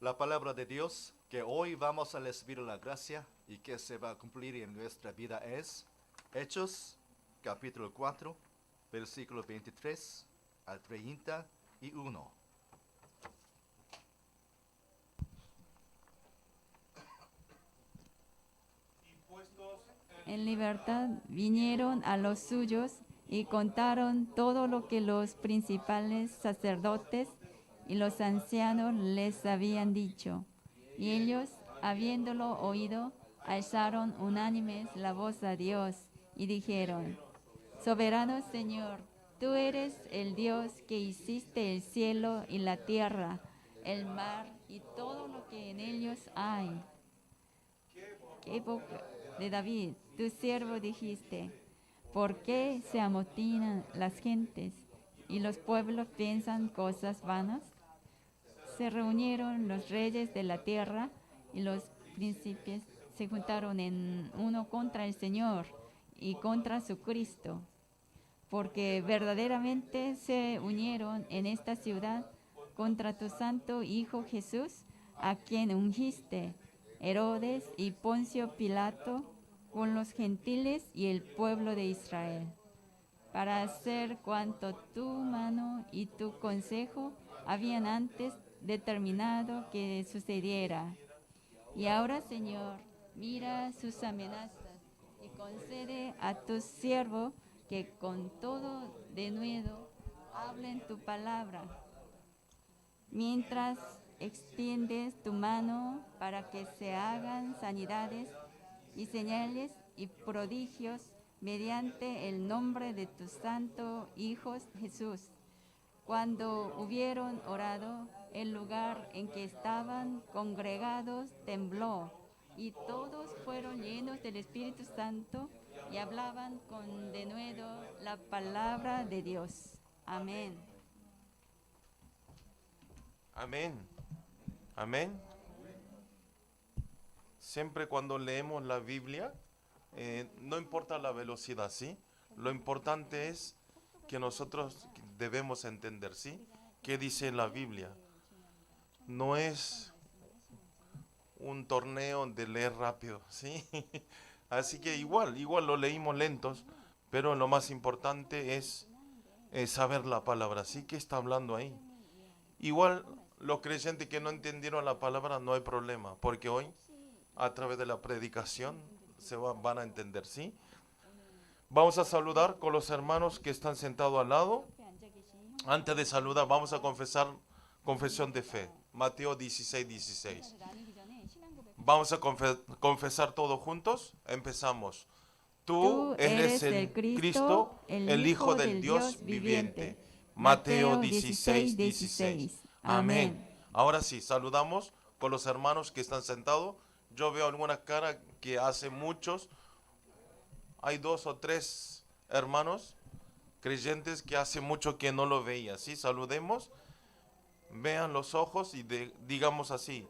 La palabra de Dios que hoy vamos a recibir la gracia y que se va a cumplir en nuestra vida es Hechos capítulo 4, versículo 23 al 31. En libertad vinieron a los suyos y contaron todo lo que los principales sacerdotes y los ancianos les habían dicho. Y ellos, habiéndolo oído, alzaron unánimes la voz a Dios y dijeron: Soberano Señor, tú eres el Dios que hiciste el cielo y la tierra, el mar y todo lo que en ellos hay. ¿Qué boca de David, tu siervo, dijiste? ¿Por qué se amotinan las gentes y los pueblos piensan cosas vanas? Se reunieron los reyes de la tierra y los príncipes se juntaron en uno contra el Señor y contra su Cristo, porque verdaderamente se unieron en esta ciudad contra tu santo Hijo Jesús, a quien ungiste, Herodes y Poncio Pilato, con los gentiles y el pueblo de Israel, para hacer cuanto tu mano y tu consejo habían antes determinado que sucediera. Y ahora, Señor, mira sus amenazas y concede a tu siervo que con todo denuedo hablen tu palabra, mientras extiendes tu mano para que se hagan sanidades y señales y prodigios mediante el nombre de tu santo Hijo Jesús. Cuando hubieron orado, el lugar en que estaban congregados tembló, y todos fueron llenos del Espíritu Santo y hablaban con denuedo la palabra de Dios. Amén. Amén. Amén. Siempre cuando leemos la Biblia, no importa la velocidad, ¿sí? Lo importante es que nosotros debemos entender, ¿sí? ¿Qué dice la Biblia? No es un torneo de leer rápido, ¿sí? Así que igual lo leímos lentos, pero lo más importante es saber la palabra, ¿sí? ¿Qué está hablando ahí? Igual los creyentes que no entendieron la palabra no hay problema, porque hoy a través de la predicación van a entender, ¿sí? Vamos a saludar con los hermanos que están sentados al lado. Antes de saludar, vamos a confesar confesión de fe. Mateo 16, 16. Vamos a confesar todos juntos. Empezamos. Tú Tú eres eres el el Cristo, Cristo, el el Hijo Hijo del del Dios Dios viviente. viviente. Mateo Mateo 16, 16, 16. 16. Amén. Amén. Ahora sí, saludamos con los hermanos que están sentados. Yo veo alguna cara que hace muchos. Hay 2 o 3 hermanos creyentes que hace mucho que no lo veía. ¿Sí? Saludemos, vean los ojos y digamos así: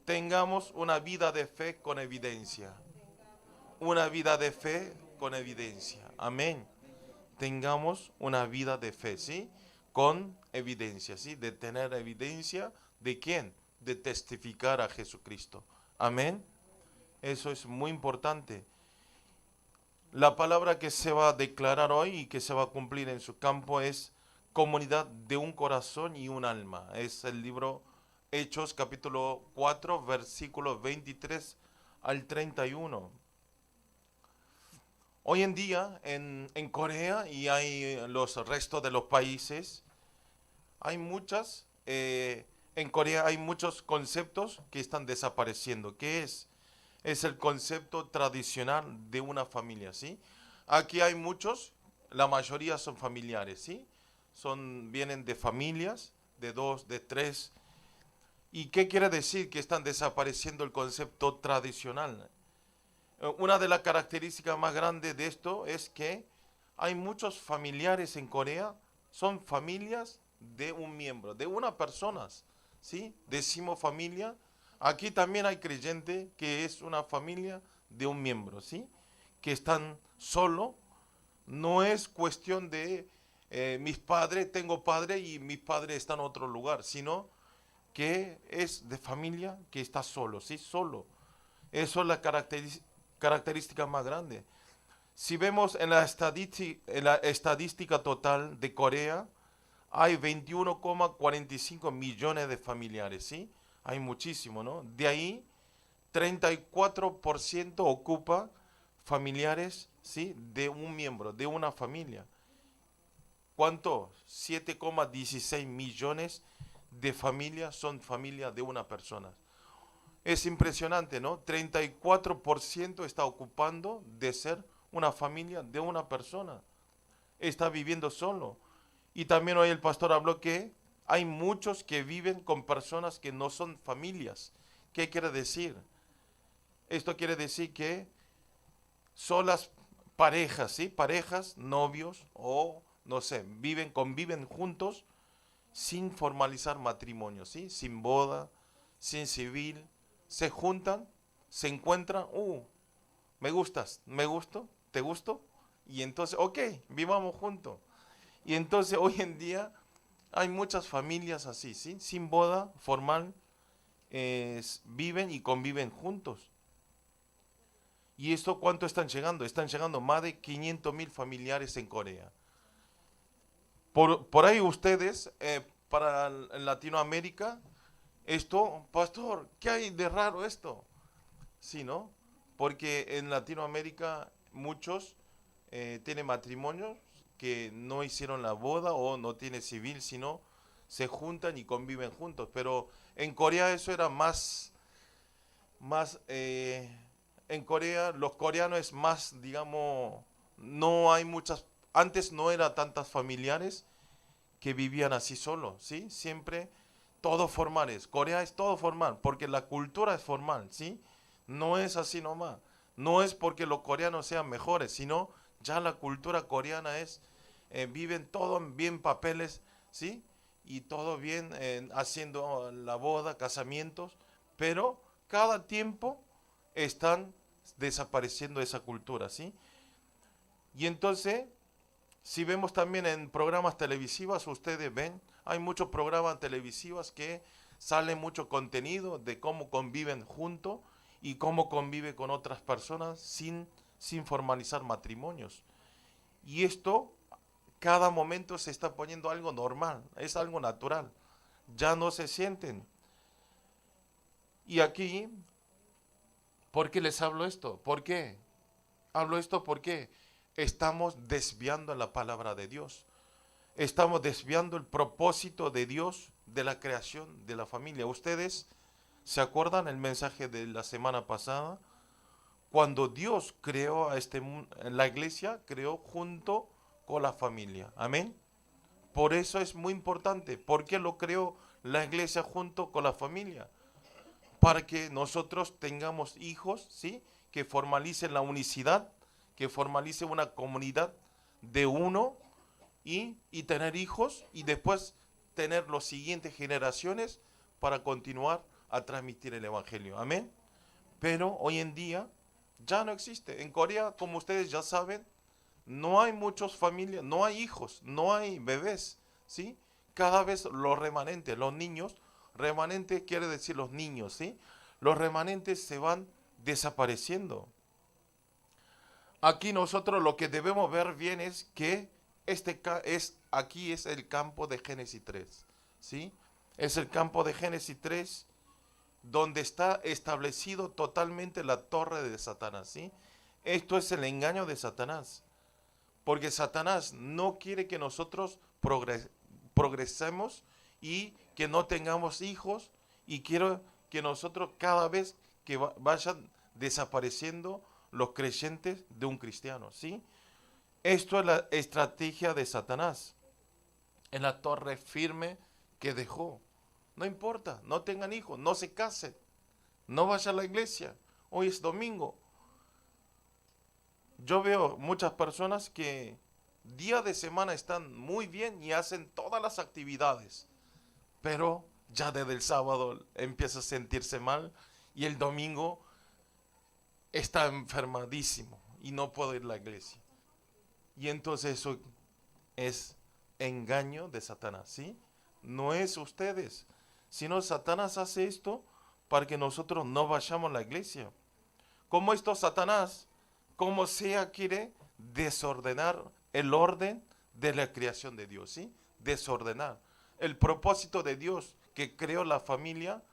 tengamos una vida de fe con evidencia. Una vida de fe con evidencia. Amén. Tengamos una vida de fe, ¿sí? Con evidencia, ¿sí? De tener evidencia de quién? De testificar a Jesucristo. Amén. Eso es muy importante. La palabra que se va a declarar hoy y que se va a cumplir en su campo es comunidad de un corazón y un alma. Es el libro Hechos capítulo 4 versículos 23 al 31. Hoy en día en Corea y hay los restos de los países, hay en Corea hay muchos conceptos que están desapareciendo. ¿Qué es? Es el concepto tradicional de una familia, ¿sí? Aquí hay muchos, la mayoría son familiares, ¿sí? Vienen de familias, de 2, de 3. ¿Y qué quiere decir que están desapareciendo el concepto tradicional? Una de las características más grandes de esto es que hay muchos familiares en Corea, son familias de un miembro, de una persona, ¿sí? Decimos familia. Aquí también hay creyente que es una familia de un miembro, ¿sí? Que están solo. No es cuestión de mis padres, tengo padre y mis padres están en otro lugar, sino que es de familia que está solo, ¿sí? Solo. Eso es la característica más grande. Si vemos en la estadística total de Corea, hay 21,45 millones de familiares, ¿sí? Hay muchísimo, ¿no? De ahí, 34% ocupa familiares, ¿sí? De un miembro, de una familia. ¿Cuánto? 7,16 millones de familias son familias de una persona. Es impresionante, ¿no? 34% está ocupando de ser una familia de una persona. Está viviendo solo. Y también hoy el pastor habló que hay muchos que viven con personas que no son familias. ¿Qué quiere decir? Esto quiere decir que son las parejas, ¿sí? Parejas, novios o, no sé, conviven juntos sin formalizar matrimonio, ¿sí? Sin boda, sin civil. Se juntan, se encuentran, me gustas, me gusto, te gusto. Y entonces, ok, vivamos juntos. Y entonces hoy en día hay muchas familias así, ¿sí? Sin boda formal, viven y conviven juntos. ¿Y esto cuánto están llegando? Están llegando más de 500,000 familiares en Corea. Por ahí ustedes, para Latinoamérica, esto, pastor, ¿qué hay de raro esto? Sí, ¿no? Porque en Latinoamérica muchos tienen matrimonios que no hicieron la boda o no tiene civil, sino se juntan y conviven juntos. Pero en Corea eso era en Corea los coreanos es más, digamos, no hay muchas, antes no era tantas familiares que vivían así solos, ¿sí? Siempre todos formales. Corea es todo formal, porque la cultura es formal, ¿sí? No es así nomás. No es porque los coreanos sean mejores, sino ya la cultura coreana es, viven todo bien papeles, ¿sí? Y todo bien haciendo la boda, casamientos, pero cada tiempo están desapareciendo esa cultura, ¿sí? Y entonces, si vemos también en programas televisivos, ustedes ven, hay muchos programas televisivos que sale mucho contenido de cómo conviven juntos y cómo convive con otras personas sin formalizar matrimonios. Y esto, cada momento se está poniendo algo normal, es algo natural. Ya no se sienten. Y aquí, ¿por qué les hablo esto? ¿Por qué? Hablo esto porque estamos desviando la palabra de Dios. Estamos desviando el propósito de Dios de la creación de la familia. ¿Ustedes se acuerdan el mensaje de la semana pasada? Cuando Dios creó a la iglesia, creó junto con la familia. Amén. Por eso es muy importante. ¿Por qué lo creó la iglesia junto con la familia? Para que nosotros tengamos hijos, ¿sí? Que formalicen la unicidad, que formalicen una comunidad de uno y tener hijos y después tener las siguientes generaciones para continuar a transmitir el evangelio. Amén. Pero hoy en día ya no existe. En Corea, como ustedes ya saben, no hay muchas familias, no hay hijos, no hay bebés, ¿sí? Cada vez los remanentes, los niños, remanente quiere decir los niños, ¿sí? Los remanentes se van desapareciendo. Aquí nosotros lo que debemos ver bien es que aquí es el campo de Génesis 3, ¿sí? Es el campo de Génesis 3 donde está establecido totalmente la torre de Satanás, ¿sí? Esto es el engaño de Satanás, porque Satanás no quiere que nosotros progresemos y que no tengamos hijos, y quiere que nosotros cada vez que vayan desapareciendo los creyentes de un cristiano, ¿sí? Esto es la estrategia de Satanás, en la torre firme que dejó. No importa, no tengan hijos, no se casen, no vayan a la iglesia. Hoy es domingo. Yo veo muchas personas que día de semana están muy bien y hacen todas las actividades, pero ya desde el sábado empieza a sentirse mal y el domingo está enfermadísimo y no puede ir a la iglesia. Y entonces eso es engaño de Satanás, ¿sí? No es ustedes. sino Satanás hace esto para que nosotros no vayamos a la iglesia. Como esto Satanás, como sea, quiere desordenar el orden de la creación de Dios, ¿sí? Desordenar. El propósito de Dios que creó la familia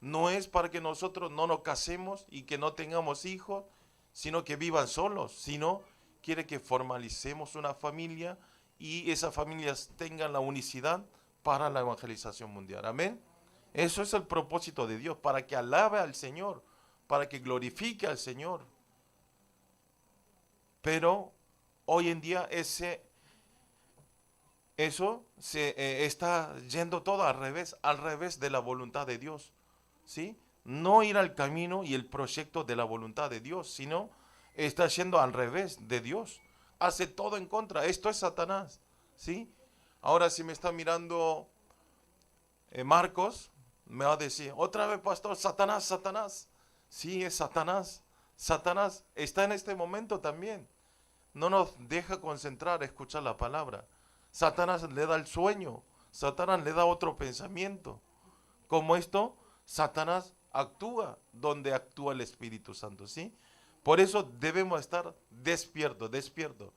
no es para que nosotros no nos casemos y que no tengamos hijos, sino que vivan solos, sino quiere que formalicemos una familia y esas familias tengan la unicidad para la evangelización mundial. Amén. Eso es el propósito de Dios, para que alabe al Señor, para que glorifique al Señor. Pero hoy en día eso se está yendo todo al revés de la voluntad de Dios, ¿sí? No ir al camino y el proyecto de la voluntad de Dios, sino está yendo al revés de Dios. Hace todo en contra. Esto es Satanás, ¿sí? Ahora si me está mirando Marcos, me va a decir, otra vez pastor, Satanás, Satanás. Sí, es Satanás. Satanás está en este momento también. No nos deja concentrar, escuchar la palabra. Satanás le da el sueño. Satanás le da otro pensamiento. Como esto, Satanás actúa donde actúa el Espíritu Santo, ¿sí? Por eso debemos estar despiertos.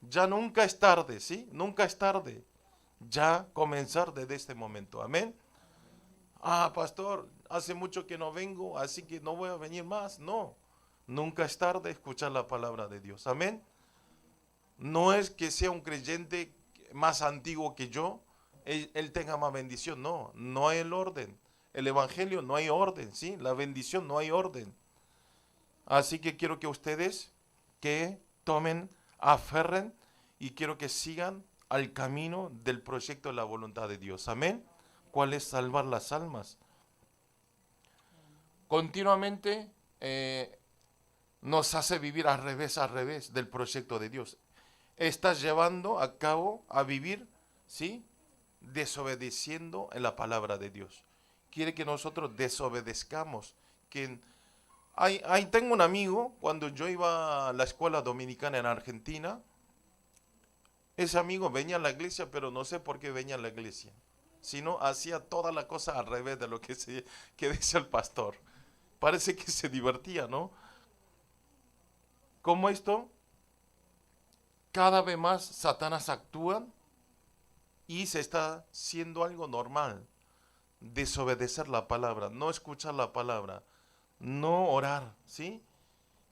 Ya nunca es tarde, ¿sí? Nunca es tarde. Ya comenzar desde este momento. Amén. Ah, pastor, hace mucho que no vengo, así que no voy a venir más. No, nunca es tarde escuchar la palabra de Dios. Amén. No es que sea un creyente más antiguo que yo, él tenga más bendición. No, no hay el orden. El evangelio no hay orden, ¿sí? La bendición no hay orden. Así que quiero que ustedes que tomen, aferren y quiero que sigan al camino del proyecto de la voluntad de Dios. Amén. ¿Cuál es salvar las almas? Continuamente nos hace vivir al revés del proyecto de Dios. Estás llevando a cabo a vivir, ¿sí? Desobedeciendo en la palabra de Dios. Quiere que nosotros desobedezcamos. Tengo un amigo, cuando yo iba a la escuela dominicana en Argentina, ese amigo venía a la iglesia, pero no sé por qué venía a la iglesia, sino hacía toda la cosa al revés de lo que decía el pastor. Parece que se divertía, ¿no? Como esto, cada vez más Satanás actúa y se está haciendo algo normal. Desobedecer la palabra, no escuchar la palabra, no orar, ¿sí?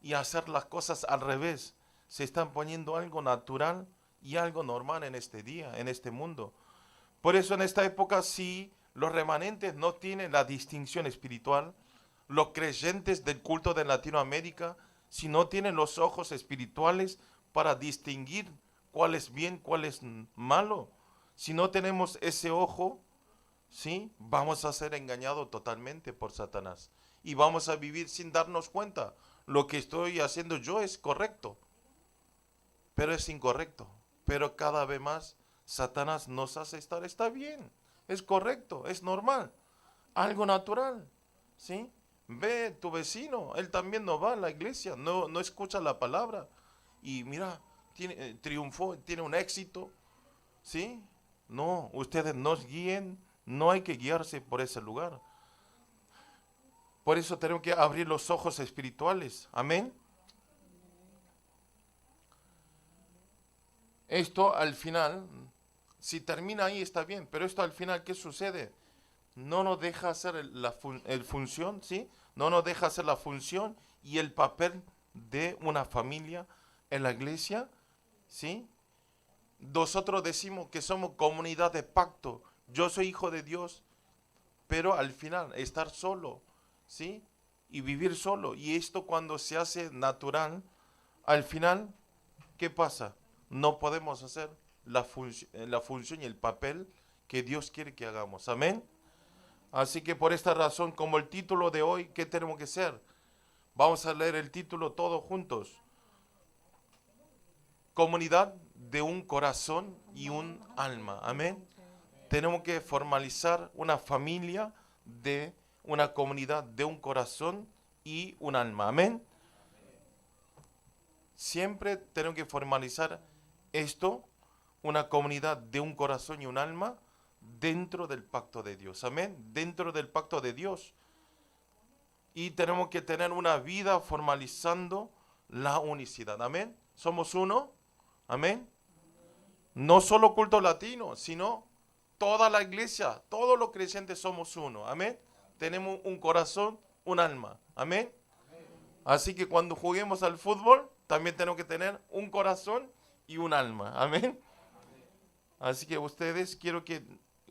Y hacer las cosas al revés. Se están poniendo algo natural y algo normal en este día, en este mundo. Por eso en esta época, si los remanentes no tienen la distinción espiritual, los creyentes del culto de Latinoamérica, si no tienen los ojos espirituales para distinguir cuál es bien, cuál es malo, si no tenemos ese ojo, ¿sí? Vamos a ser engañados totalmente por Satanás y vamos a vivir sin darnos cuenta. Lo que estoy haciendo yo es correcto, pero es incorrecto. Pero cada vez más Satanás nos hace está bien, es correcto, es normal, algo natural, ¿sí? Ve tu vecino, él también no va a la iglesia, no escucha la palabra y mira, triunfó, tiene un éxito, ¿sí? No, ustedes nos guíen, no hay que guiarse por ese lugar. Por eso tenemos que abrir los ojos espirituales. Amén. Esto al final, si termina ahí está bien, pero esto al final, ¿qué sucede? No nos deja hacer el función, ¿sí? No nos deja hacer la función y el papel de una familia en la iglesia, ¿sí? Nosotros decimos que somos comunidad de pacto. Yo soy hijo de Dios, pero al final estar solo, ¿sí? Y vivir solo. Y esto cuando se hace natural, al final, ¿qué pasa? No podemos hacer la función y el papel que Dios quiere que hagamos. Amén. Así que por esta razón, como el título de hoy, ¿qué tenemos que hacer? Vamos a leer el título todos juntos. Comunidad de un corazón y un alma. Amén. Tenemos que formalizar una familia de una comunidad de un corazón y un alma. Amén. Siempre tenemos que formalizar esto, una comunidad de un corazón y un alma, dentro del pacto de Dios. Amén. Dentro del pacto de Dios. Y tenemos que tener una vida formalizando la unicidad. Amén. Somos uno. Amén. No solo culto latino, sino toda la iglesia, todos los creyentes somos uno. Amén. Tenemos un corazón, un alma. Amén. Así que cuando juguemos al fútbol, también tenemos que tener un corazón y un alma. Amén. Así que ustedes, quiero que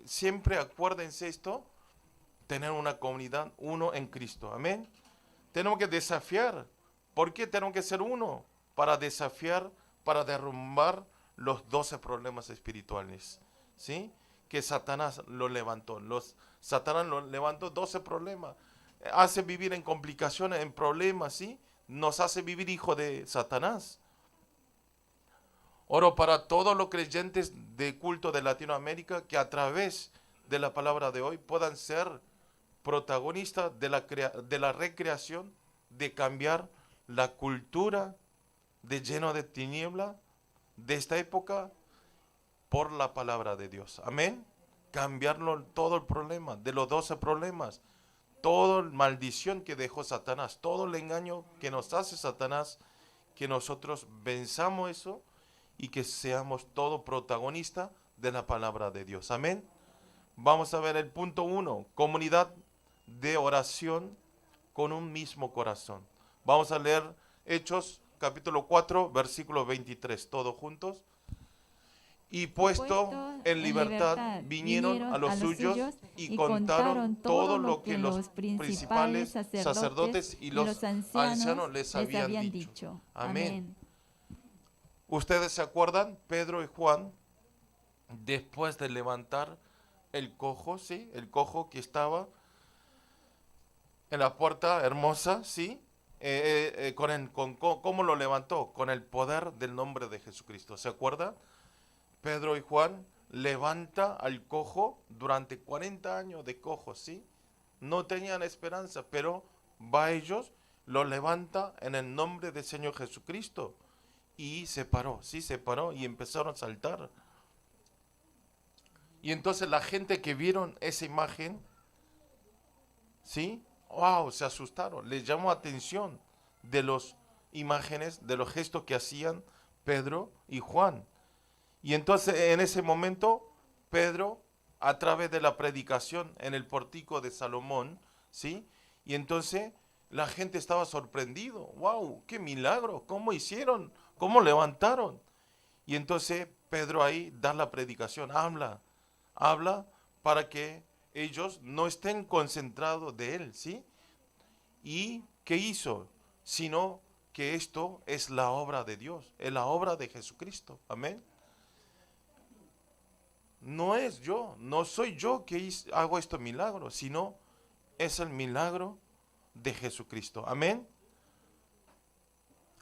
siempre acuérdense esto, tener una comunidad, uno en Cristo. Amén. Tenemos que desafiar. ¿Por qué tenemos que ser uno? Para desafiar, para derrumbar los 12 problemas espirituales. ¿Sí? Que Satanás lo levantó. Satanás lo levantó 12 problemas. Hace vivir en complicaciones, en problemas, ¿sí? Nos hace vivir hijo de Satanás. Oro para todos los creyentes de culto de Latinoamérica que a través de la palabra de hoy puedan ser protagonistas de la recreación, de cambiar la cultura de lleno de tiniebla de esta época por la palabra de Dios. Amén. Cambiarlo todo el problema, de los 12 problemas, toda maldición que dejó Satanás, todo el engaño que nos hace Satanás, que nosotros venzamos eso y que seamos todos protagonistas de la palabra de Dios. Amén. Vamos a ver el punto 1, comunidad de oración con un mismo corazón. Vamos a leer Hechos capítulo 4, versículo 23, todos juntos. Y puesto en libertad vinieron a los suyos y contaron todo lo que los principales sacerdotes y los ancianos les habían dicho. Amén. ¿Ustedes se acuerdan? Pedro y Juan, después de levantar el cojo, ¿sí? El cojo que estaba en la puerta hermosa, ¿sí? ¿Cómo lo levantó? Con el poder del nombre de Jesucristo. ¿Se acuerda? Pedro y Juan levanta al cojo durante 40 años de cojo, ¿sí? No tenían esperanza, pero va ellos, lo levanta en el nombre del Señor Jesucristo. Y se paró, ¿sí? Se paró y empezaron a saltar. Y entonces la gente que vieron esa imagen, ¿sí? ¡Wow! Se asustaron, les llamó atención de las imágenes, de los gestos que hacían Pedro y Juan. Y entonces en ese momento Pedro, a través de la predicación en el pórtico de Salomón, ¿sí? Y entonces la gente estaba sorprendido. ¡Wow! ¡Qué milagro! ¿Cómo hicieron? ¿Cómo levantaron? Y entonces Pedro ahí da la predicación, habla para que ellos no estén concentrados de él, ¿sí? ¿Y qué hizo? Sino que esto es la obra de Dios, es la obra de Jesucristo. Amén. No es yo, no soy yo que hago estos milagros, sino es el milagro de Jesucristo. Amén.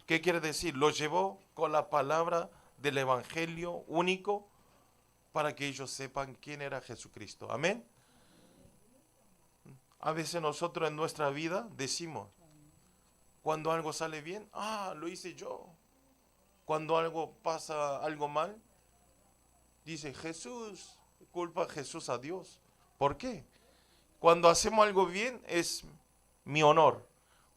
¿Qué quiere decir? Lo llevó con la palabra del Evangelio único para que ellos sepan quién era Jesucristo. Amén. A veces nosotros en nuestra vida decimos, cuando algo sale bien, lo hice yo. Cuando algo pasa, algo mal, dice Jesús, culpa a Jesús a Dios. ¿Por qué? Cuando hacemos algo bien es mi honor.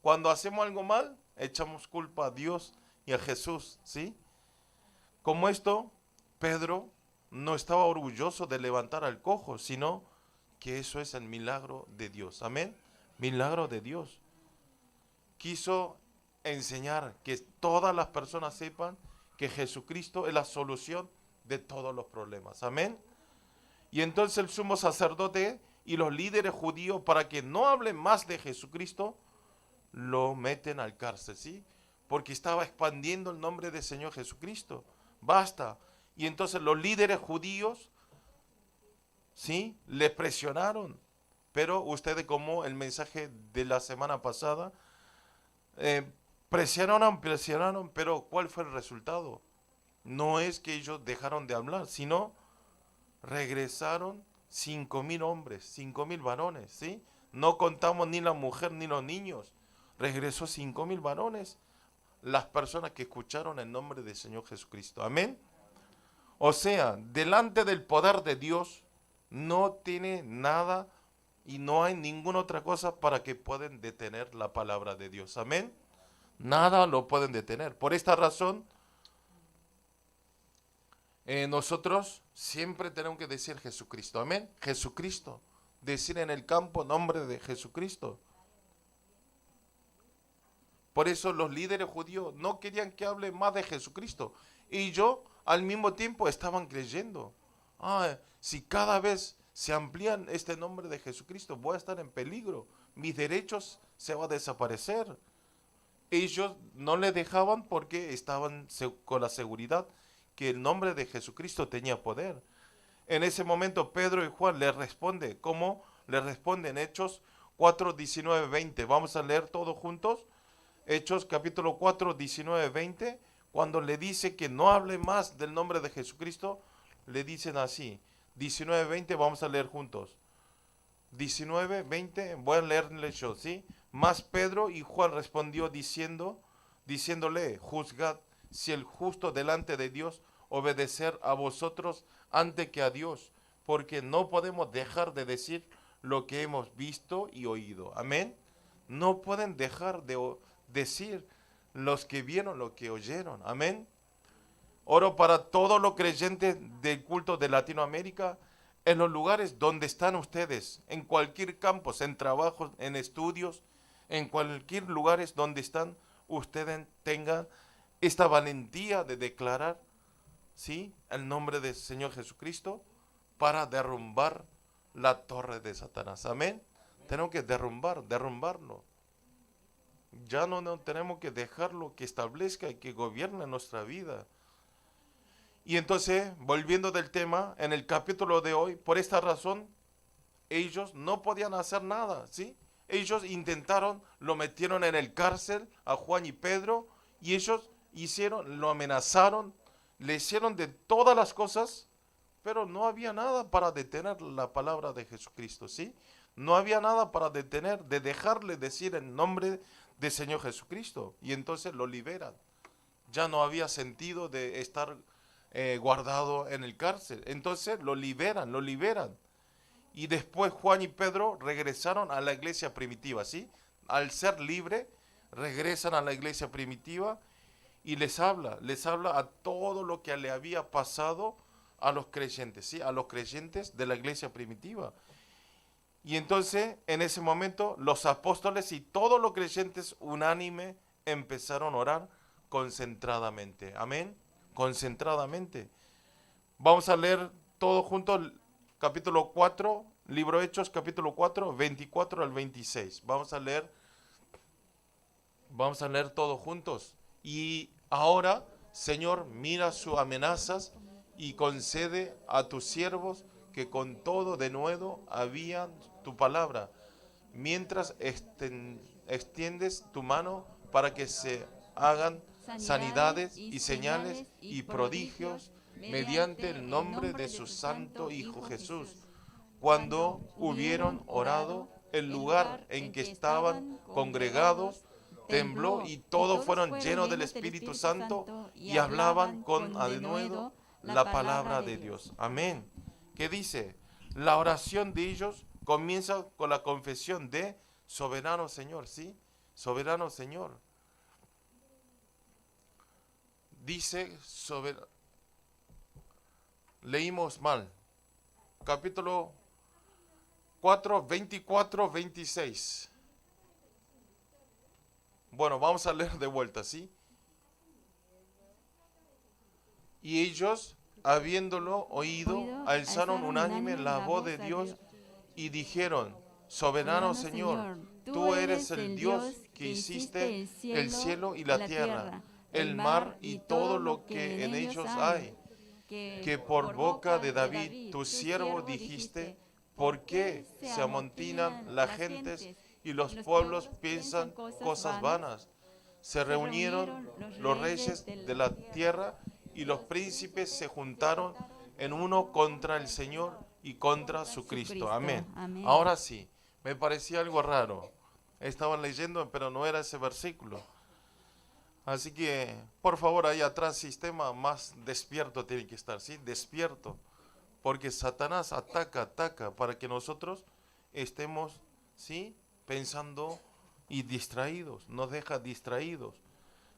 Cuando hacemos algo mal, echamos culpa a Dios y a Jesús, ¿sí? Como esto, Pedro no estaba orgulloso de levantar al cojo, sino que eso es el milagro de Dios. Amén. Milagro de Dios. Quiso enseñar que todas las personas sepan que Jesucristo es la solución de todos los problemas. Amén. Y entonces el sumo sacerdote y los líderes judíos, para que no hablen más de Jesucristo, lo meten al cárcel, ¿sí? Porque estaba expandiendo el nombre del Señor Jesucristo. Basta. Y entonces los líderes judíos, ¿sí? Le presionaron. Pero ustedes, como el mensaje de la semana pasada, presionaron, pero ¿cuál fue el resultado? No es que ellos dejaron de hablar, sino regresaron 5,000 hombres, 5,000 varones, ¿sí? No contamos ni la mujer ni los niños. Regresó 5,000 varones, las personas que escucharon el nombre del Señor Jesucristo. Amén. O sea, delante del poder de Dios no tiene nada y no hay ninguna otra cosa para que puedan detener la palabra de Dios. Amén. Nada lo pueden detener. Por esta razón, nosotros siempre tenemos que decir Jesucristo. Amén. Jesucristo. Decir en el campo nombre de Jesucristo. Por eso los líderes judíos no querían que hable más de Jesucristo. Y yo al mismo tiempo estaban creyendo. Si cada vez se amplían este nombre de Jesucristo, voy a estar en peligro. Mis derechos se van a desaparecer. Ellos no le dejaban porque estaban con la seguridad que el nombre de Jesucristo tenía poder. En ese momento Pedro y Juan le responden. ¿Cómo le responden? Hechos 4, 19, 20. Vamos a leer todos juntos. Hechos capítulo 4, 19, 20. Cuando le dice que no hable más del nombre de Jesucristo, le dicen así. 19, 20, vamos a leer juntos. 19, 20, voy a leerle yo, ¿sí? Mas Pedro y Juan respondió diciéndole, juzgad si el justo delante de Dios obedecer a vosotros antes que a Dios, porque no podemos dejar de decir lo que hemos visto y oído. Amén. No pueden dejar de decir los que vieron lo que oyeron. Amén. Oro para todos los creyentes del culto de Latinoamérica, en los lugares donde están ustedes, en cualquier campo, en trabajos, en estudios, en cualquier lugares donde están, ustedes tengan esta valentía de declarar, ¿sí?, el nombre del Señor Jesucristo para derrumbar la torre de Satanás. Amén. Tenemos que derrumbarlo. Ya no tenemos que dejarlo que establezca y que gobierne nuestra vida. Y entonces, volviendo del tema, en el capítulo de hoy, por esta razón, ellos no podían hacer nada, ¿sí? Ellos intentaron, lo metieron en el cárcel a Juan y Pedro, y ellos lo amenazaron, le hicieron de todas las cosas, pero no había nada para detener la palabra de Jesucristo, ¿sí? No había nada para detener, de dejarle decir el nombre del Señor Jesucristo, y entonces lo liberan. Ya no había sentido de estar guardado en el cárcel. Entonces lo liberan. Y después Juan y Pedro regresaron a la iglesia primitiva, ¿sí? Al ser libre, regresan a la iglesia primitiva y les habla a todo lo que le había pasado a los creyentes, ¿sí? A los creyentes de la iglesia primitiva. Y entonces, en ese momento, los apóstoles y todos los creyentes unánime empezaron a orar concentradamente. Amén. Concentradamente. Vamos a leer todo junto capítulo 4, libro Hechos, capítulo 4, 24 al 26. Vamos a leer todos juntos. Y ahora, Señor, mira sus amenazas y concede a tus siervos que con todo de nuevo habían tu palabra, mientras extiendes tu mano para que se hagan sanidades y señales y prodigios mediante el nombre de su santo Hijo Jesús. Cuando hubieron orado, el lugar en que estaban congregados tembló y todos fueron llenos del Espíritu Santo y hablaban con denuedo la palabra de Dios. Amén. ¿Qué dice? La oración de ellos comienza con la confesión de soberano Señor, ¿sí? Soberano Señor. Dice, leímos mal. Capítulo 4, 24, 26. Bueno, vamos a leer de vuelta, ¿sí? Y ellos, habiéndolo oído, alzaron unánime la voz de Dios y dijeron, soberano Señor, tú eres el Dios que hiciste el cielo y la tierra, el mar y todo lo que en ellos hay, que por boca de David, tu siervo, dijiste, ¿por qué se amontinan las gentes y los pueblos piensan cosas vanas? Se reunieron los reyes de la tierra y los príncipes se juntaron en uno contra el Señor y contra su Cristo. Amén. Ahora sí, me parecía algo raro. Estaba leyendo, pero no era ese versículo. Así que, por favor, ahí atrás, sistema más despierto tiene que estar, ¿sí? Despierto. Porque Satanás ataca para que nosotros estemos, ¿sí?, pensando y distraídos, nos deja distraídos.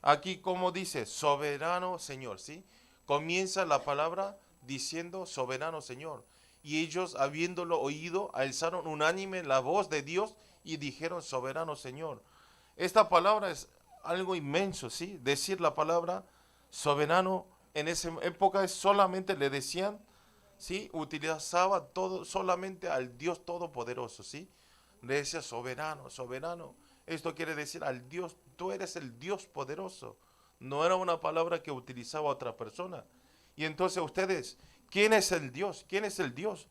Aquí como dice, soberano Señor, ¿sí? Comienza la palabra diciendo soberano Señor. Y ellos, habiéndolo oído, alzaron unánime la voz de Dios y dijeron soberano Señor. Esta palabra es algo inmenso, ¿sí? Decir la palabra soberano en esa época solamente le decían, ¿sí? Utilizaba todo solamente al Dios Todopoderoso, ¿sí? Le decía soberano, soberano. Esto quiere decir al Dios, tú eres el Dios poderoso. No era una palabra que utilizaba otra persona. Y entonces ustedes, ¿quién es el Dios? ¿Quién es el Dios?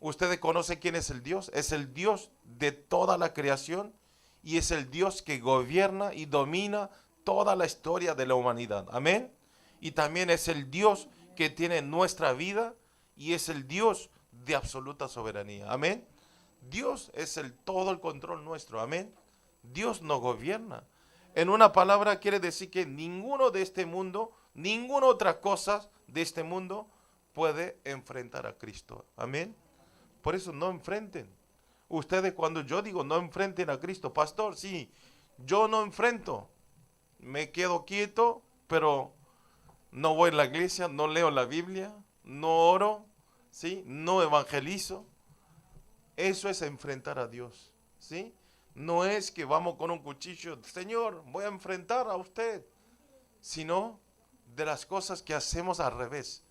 Ustedes conocen quién es el Dios. Es el Dios de toda la creación y es el Dios que gobierna y domina toda la historia de la humanidad. Amén. Y también es el Dios que tiene nuestra vida y es el Dios de absoluta soberanía. Amén. Dios es todo el control nuestro. Amén. Dios nos gobierna. En una palabra quiere decir que ninguno de este mundo, ninguna otra cosa de este mundo puede enfrentar a Cristo. Amén. Por eso no enfrenten. Ustedes, cuando yo digo no enfrenten a Cristo, pastor, sí, yo no enfrento. Me quedo quieto, pero no voy a la iglesia, no leo la Biblia, no oro, ¿sí? No evangelizo. Eso es enfrentar a Dios, ¿sí? No es que vamos con un cuchillo, Señor, voy a enfrentar a usted, sino de las cosas que hacemos al revés,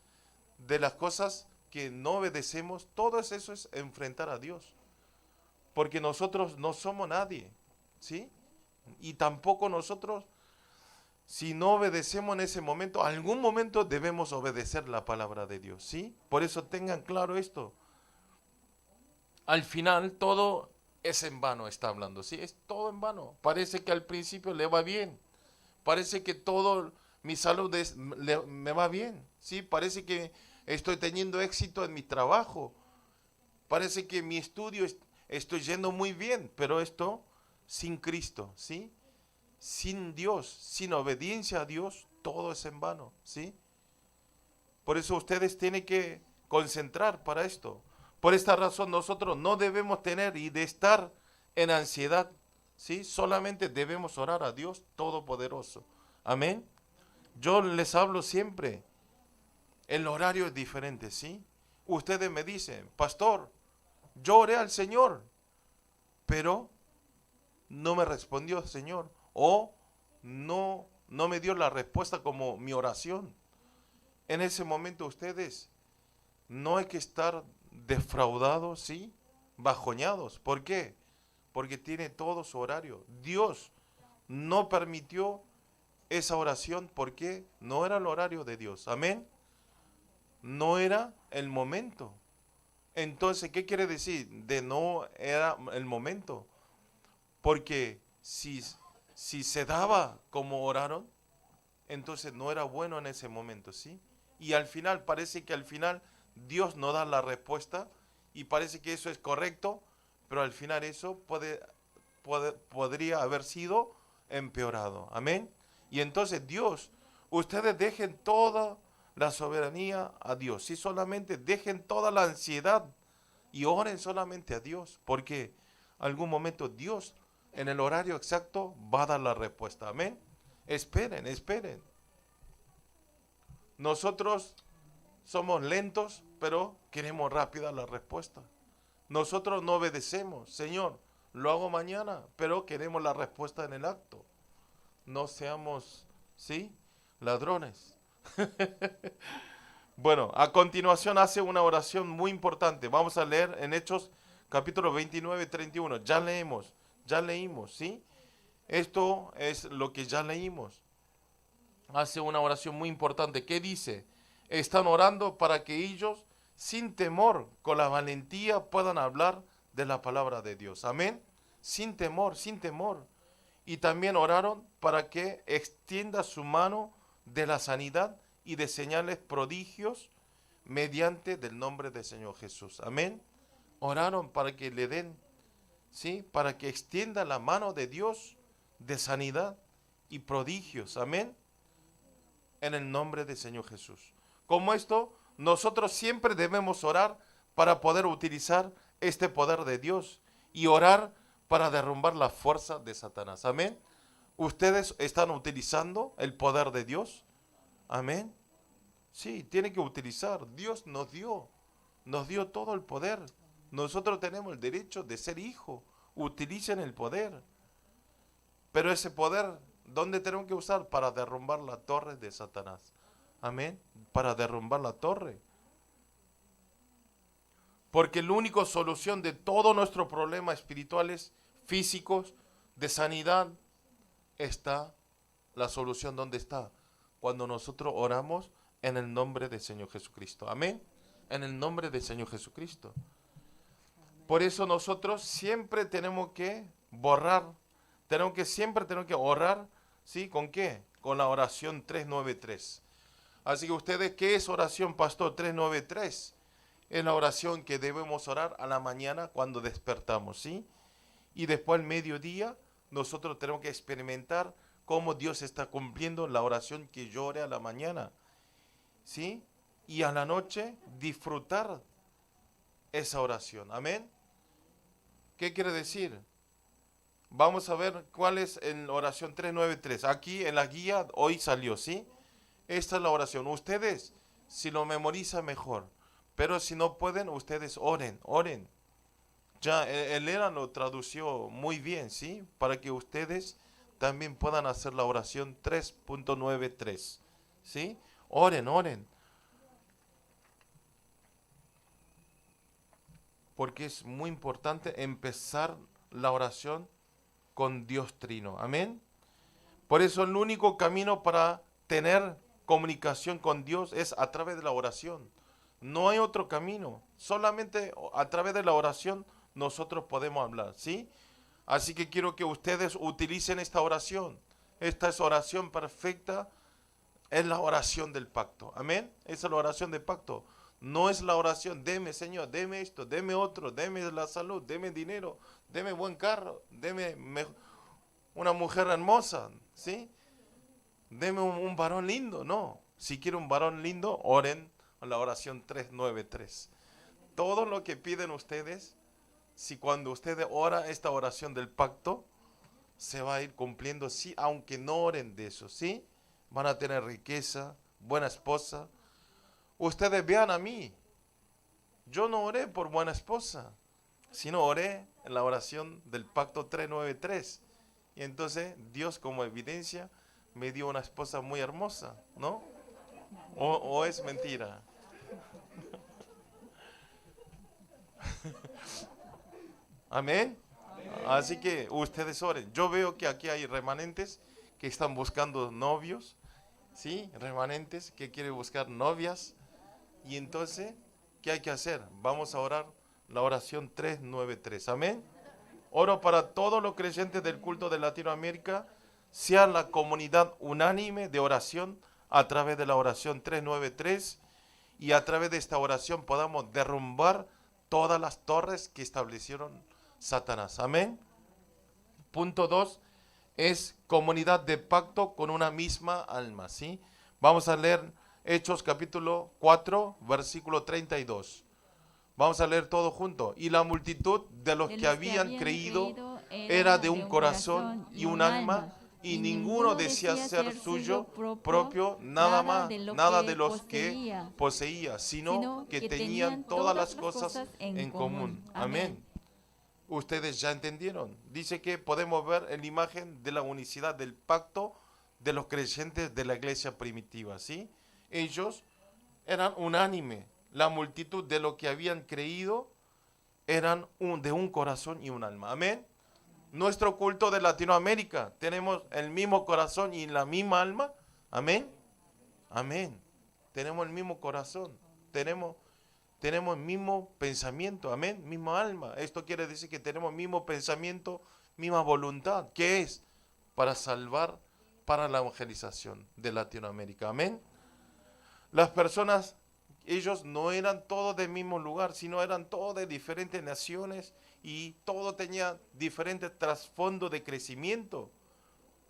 de las cosas que no obedecemos. Todo eso es enfrentar a Dios, porque nosotros no somos nadie, ¿sí? Y tampoco nosotros, si no obedecemos en ese momento, algún momento debemos obedecer la palabra de Dios, ¿sí? Por eso tengan claro esto. Al final todo es en vano, está hablando, ¿sí? Es todo en vano. Parece que al principio le va bien. Parece que todo, mi salud me va bien, ¿sí? Parece que estoy teniendo éxito en mi trabajo. Parece que mi estudio estoy yendo muy bien, pero esto sin Cristo, ¿sí? Sin Dios, sin obediencia a Dios, todo es en vano, ¿sí? Por eso ustedes tienen que concentrar para esto. Por esta razón nosotros no debemos tener y de estar en ansiedad, ¿sí? Solamente debemos orar a Dios Todopoderoso. Amén. Yo les hablo siempre, el horario es diferente, ¿sí? Ustedes me dicen, pastor, yo oré al Señor, pero no me respondió el Señor, o no me dio la respuesta como mi oración. En ese momento ustedes no hay que estar defraudados, ¿sí? Bajoñados. ¿Por qué? Porque tiene todo su horario. Dios no permitió esa oración porque no era el horario de Dios. Amén. No era el momento. Entonces, ¿qué quiere decir? De no era el momento. Porque si se daba como oraron, entonces no era bueno en ese momento, ¿sí? Y al final, parece que al final Dios no da la respuesta y parece que eso es correcto, pero al final eso podría haber sido empeorado. Amén. Y entonces Dios, ustedes dejen toda la soberanía a Dios. Si solamente dejen toda la ansiedad y oren solamente a Dios, porque algún momento Dios en el horario exacto va a dar la respuesta. Amén. Esperen, esperen. Nosotros somos lentos, pero queremos rápida la respuesta. Nosotros no obedecemos. Señor, lo hago mañana, pero queremos la respuesta en el acto. No seamos, ¿sí?, ladrones. Bueno, a continuación hace una oración muy importante. Vamos a leer en Hechos capítulo 29, 31. Ya leímos, ¿sí? Esto es lo que ya leímos. Hace una oración muy importante. ¿Qué dice? Están orando para que ellos, sin temor, con la valentía, puedan hablar de la palabra de Dios. Amén. Sin temor, sin temor. Y también oraron para que extienda su mano de la sanidad y de señales prodigios mediante del nombre del Señor Jesús. Amén. Oraron para que le den, ¿sí?, para que extienda la mano de Dios de sanidad y prodigios. Amén. En el nombre del Señor Jesús. Como esto nosotros siempre debemos orar para poder utilizar este poder de Dios y orar para derrumbar la fuerza de Satanás. Amén. ¿Ustedes están utilizando el poder de Dios? Amén. Sí, tiene que utilizar. Dios nos dio todo el poder. Nosotros tenemos el derecho de ser hijos. Utilicen el poder. Pero ese poder, ¿dónde tenemos que usar? Para derrumbar la torre de Satanás. Amén. Para derrumbar la torre. Porque la única solución de todos nuestros problemas espirituales, físicos, de sanidad, está la solución. ¿Dónde está? Cuando nosotros oramos en el nombre del Señor Jesucristo. Amén. En el nombre del Señor Jesucristo. Por eso nosotros siempre tenemos que borrar, siempre tenemos que orar, ¿sí? ¿Con qué? Con la oración 393. Así que ustedes, ¿qué es oración, pastor? 393. Es la oración que debemos orar a la mañana cuando despertamos, ¿sí? Y después al mediodía nosotros tenemos que experimentar cómo Dios está cumpliendo la oración que yo oré a la mañana, ¿sí? Y a la noche disfrutar esa oración. Amén. ¿Qué quiere decir? Vamos a ver cuál es en oración 393. Aquí en la guía hoy salió, ¿sí? Esta es la oración. Ustedes, si lo memorizan mejor. Pero si no pueden, ustedes oren. Ya Elena lo tradució muy bien, ¿sí? Para que ustedes también puedan hacer la oración 3.93, ¿sí? Oren. Porque es muy importante empezar la oración con Dios Trino. Amén. Por eso el único camino para tener comunicación con Dios es a través de la oración. No hay otro camino. Solamente a través de la oración nosotros podemos hablar, ¿sí? Así que quiero que ustedes utilicen esta oración. Esta es oración perfecta. Es la oración del pacto. Amén. Esa es la oración del pacto. No es la oración, deme Señor, deme esto, deme otro, deme la salud, deme dinero, deme buen carro, deme una mujer hermosa, ¿sí? Deme un varón lindo. No, si quiere un varón lindo, oren a la oración 393. Todo lo que piden ustedes, si cuando ustedes oran esta oración del pacto, se va a ir cumpliendo, sí, aunque no oren de eso, ¿sí? Van a tener riqueza, buena esposa. Ustedes vean a mí, yo no oré por buena esposa, sino oré en la oración del pacto 393. Y entonces Dios, como evidencia, me dio una esposa muy hermosa, ¿no? ¿O es mentira? Amén. Así que ustedes oren. Yo veo que aquí hay remanentes que están buscando novios, ¿sí? Remanentes que quieren buscar novias. Y entonces, ¿qué hay que hacer? Vamos a orar la oración 393. Amén. Oro para todos los creyentes del culto de Latinoamérica, sea la comunidad unánime de oración a través de la oración 393, y a través de esta oración podamos derrumbar todas las torres que establecieron Satanás. Amén. Punto 2 es comunidad de pacto con una misma alma, ¿sí? Vamos a leer Hechos capítulo 4, versículo 32. Vamos a leer todo junto. Y la multitud de los que habían creído era de un corazón y un alma, y ninguno decía ser suyo propio nada de los que poseía, sino que tenían todas las cosas en común. Amén. Ustedes ya entendieron. Dice que podemos ver en la imagen de la unicidad del pacto de los creyentes de la iglesia primitiva, ¿sí? Ellos eran unánime. La multitud de los que habían creído eran de un corazón y un alma. Amén. Nuestro culto de Latinoamérica, tenemos el mismo corazón y la misma alma. Amén. Amén. Tenemos el mismo corazón. Tenemos el mismo pensamiento. Amén. Misma alma. Esto quiere decir que tenemos el mismo pensamiento, misma voluntad. ¿Qué es? Para salvar, para la evangelización de Latinoamérica. Amén. Las personas, ellos no eran todos del mismo lugar, sino eran todos de diferentes naciones y todo tenía diferentes trasfondos de crecimiento,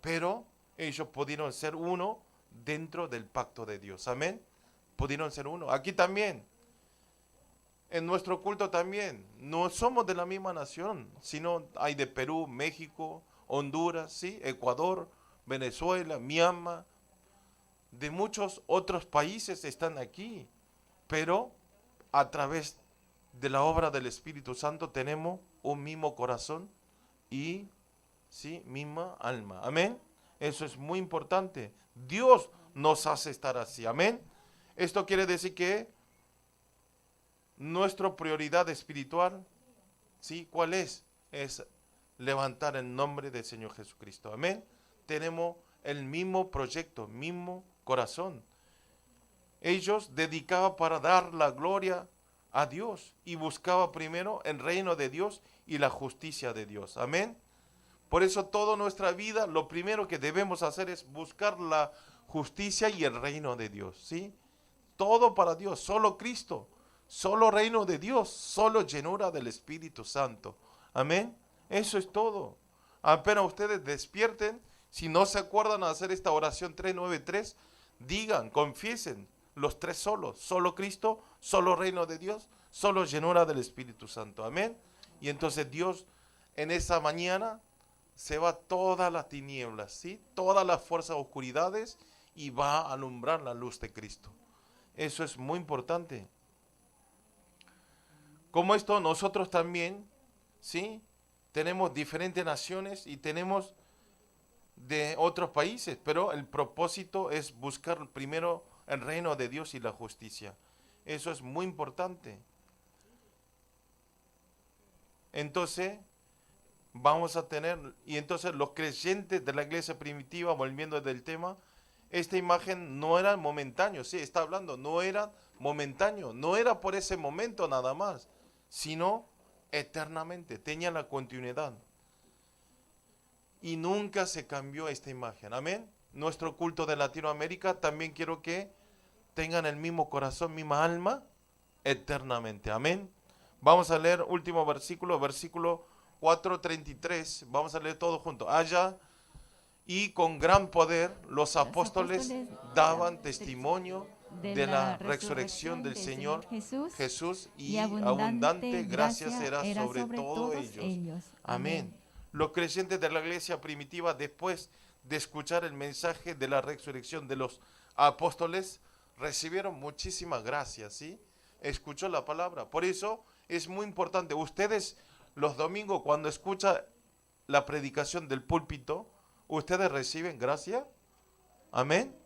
pero ellos pudieron ser uno dentro del pacto de Dios. Amén. pudieron ser uno. Aquí también, en nuestro culto también, no somos de la misma nación, sino hay de Perú, México, Honduras, ¿sí? Ecuador, Venezuela, Myanmar, de muchos otros países están aquí, pero a través de la obra del Espíritu Santo tenemos un mismo corazón y, ¿sí?, misma alma. Amén. Eso es muy importante. Dios nos hace estar así. Amén. Esto quiere decir que nuestra prioridad espiritual, ¿sí?, ¿cuál es? Es levantar el nombre del Señor Jesucristo. Amén. Tenemos el mismo proyecto, mismo corazón. Ellos dedicaban para dar la gloria a Dios y buscaba primero el reino de Dios y la justicia de Dios. Amén. Por eso toda nuestra vida lo primero que debemos hacer es buscar la justicia y el reino de Dios, ¿sí? Todo para Dios, solo Cristo, solo reino de Dios, solo llenura del Espíritu Santo. Amén. Eso es todo. Apenas ustedes despierten, si no se acuerdan de hacer esta oración 393, digan, confiesen los tres solos, solo Cristo, solo reino de Dios, solo llenura del Espíritu Santo. Amén. Y entonces Dios en esa mañana se va todas las tinieblas, ¿sí?, todas las fuerzas oscuridades, y va a alumbrar la luz de Cristo. Eso es muy importante. Como esto, nosotros también, ¿sí?, tenemos diferentes naciones y tenemos de otros países, pero el propósito es buscar primero el reino de Dios y la justicia. Eso es muy importante. Entonces, vamos a tener, y entonces los creyentes de la iglesia primitiva, volviendo del tema, esta imagen no era momentáneo, sí, está hablando, no era momentáneo, no era por ese momento nada más, sino eternamente, tenía la continuidad. Y nunca se cambió esta imagen, amén. Nuestro culto de Latinoamérica también quiero que tengan el mismo corazón, misma alma, eternamente, amén. Vamos a leer último versículo, versículo 4:33, vamos a leer todo junto. Allá y con gran poder los apóstoles daban testimonio de la resurrección del Señor Jesús, y abundante gracia era sobre todos ellos. Amén. Los creyentes de la iglesia primitiva, después de escuchar el mensaje de la resurrección de los apóstoles, recibieron muchísima gracia, ¿sí? Escuchó la palabra. Por eso es muy importante. Ustedes los domingos, cuando escuchan la predicación del púlpito, ¿ustedes reciben gracia? Amén.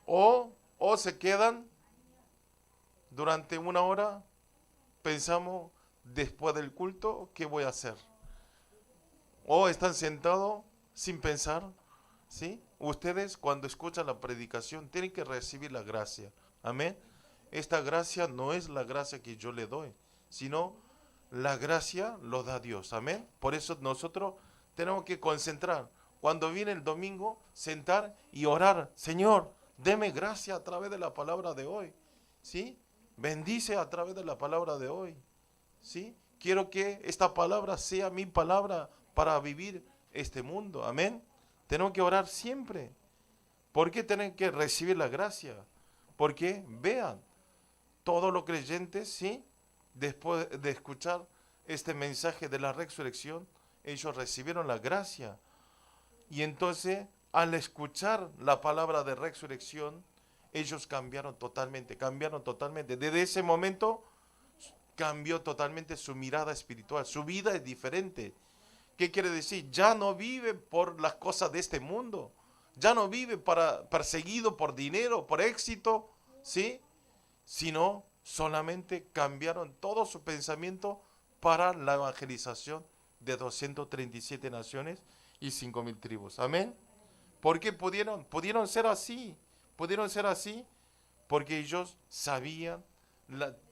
O se quedan durante una hora, pensamos después del culto, ¿qué voy a hacer? O están sentados sin pensar, ¿sí? Ustedes cuando escuchan la predicación tienen que recibir la gracia. Amén. Esta gracia no es la gracia que yo le doy, sino la gracia lo da Dios. Amén. Por eso nosotros tenemos que concentrar. Cuando viene el domingo, sentar y orar. Señor, deme gracia a través de la palabra de hoy. ¿Sí? Bendice a través de la palabra de hoy. ¿Sí? Quiero que esta palabra sea mi palabra para vivir este mundo. Amén. Tenemos que orar siempre. ¿Por qué tienen que recibir la gracia? Porque vean, todos los creyentes, ¿sí?, después de escuchar este mensaje de la resurrección, ellos recibieron la gracia. Y entonces, al escuchar la palabra de resurrección, ellos cambiaron totalmente. Desde ese momento, cambió totalmente su mirada espiritual. Su vida es diferente. ¿Qué quiere decir? Ya no vive por las cosas de este mundo. Ya no vive perseguido por dinero, por éxito, ¿sí?, sino solamente cambiaron todo su pensamiento para la evangelización de 237 naciones y 5,000 tribus. Amén. ¿Por qué pudieron ser así? Pudieron ser así porque ellos sabían,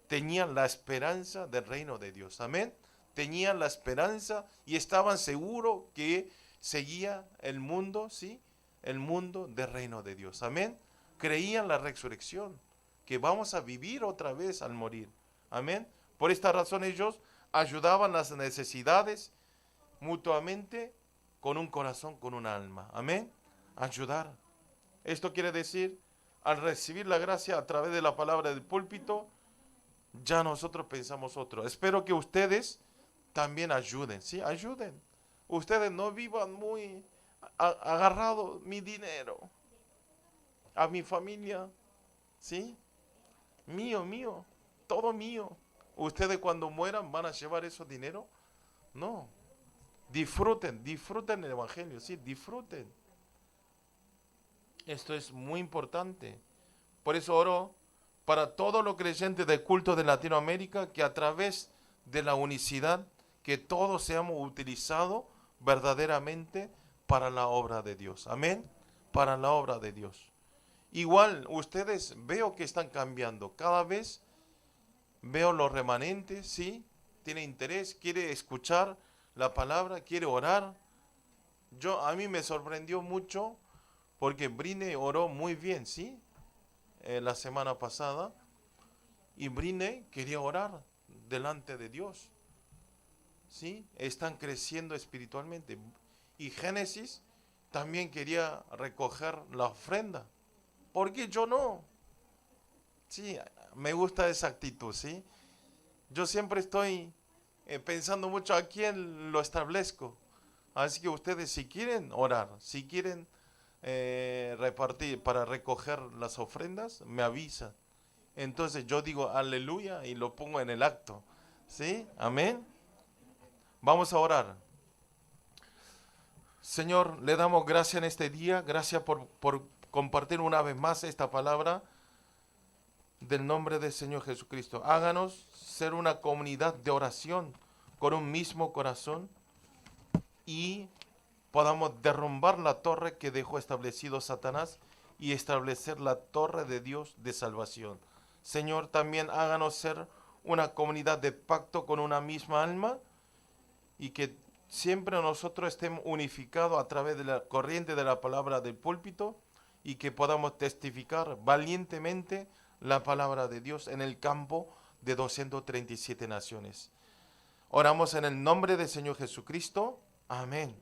tenían la esperanza del reino de Dios. Amén. Tenían la esperanza y estaban seguros que seguía el mundo, ¿sí?, el mundo del reino de Dios. Amén. Creían la resurrección, que vamos a vivir otra vez al morir. Amén. Por esta razón ellos ayudaban las necesidades mutuamente con un corazón, con un alma. Amén. Ayudar. Esto quiere decir al recibir la gracia a través de la palabra del púlpito, ya nosotros pensamos otro. Espero que ustedes también ayuden, ¿sí? Ayuden. Ustedes no vivan muy agarrados mi dinero, a mi familia, ¿sí? Mío, todo mío. ¿Ustedes cuando mueran van a llevar esos dinero? No. Disfruten el evangelio, sí, disfruten. Esto es muy importante. Por eso oro para todos los creyentes del culto de Latinoamérica, que a través de la unicidad, que todos seamos utilizados verdaderamente para la obra de Dios. Amén. Para la obra de Dios. Igual, ustedes veo que están cambiando. Cada vez veo los remanentes, ¿sí? Tiene interés, quiere escuchar la palabra, quiere orar. A mí me sorprendió mucho porque Brine oró muy bien, ¿sí? La semana pasada. Y Brine quería orar delante de Dios, ¿sí? Están creciendo espiritualmente. Y Génesis también quería recoger la ofrenda. ¿Por qué yo no? Sí, me gusta esa actitud, ¿sí? Yo siempre estoy pensando mucho a quién lo establezco. Así que ustedes, si quieren orar, si quieren repartir para recoger las ofrendas, me avisan. Entonces yo digo aleluya y lo pongo en el acto, ¿sí? Amén. Vamos a orar. Señor, le damos gracias en este día. Gracias por compartir una vez más esta palabra del nombre del Señor Jesucristo. Háganos ser una comunidad de oración con un mismo corazón y podamos derrumbar la torre que dejó establecido Satanás y establecer la torre de Dios de salvación. Señor, también háganos ser una comunidad de pacto con una misma alma y que siempre nosotros estemos unificados a través de la corriente de la palabra del púlpito y que podamos testificar valientemente la palabra de Dios en el campo de 237 naciones. Oramos en el nombre del Señor Jesucristo. Amén.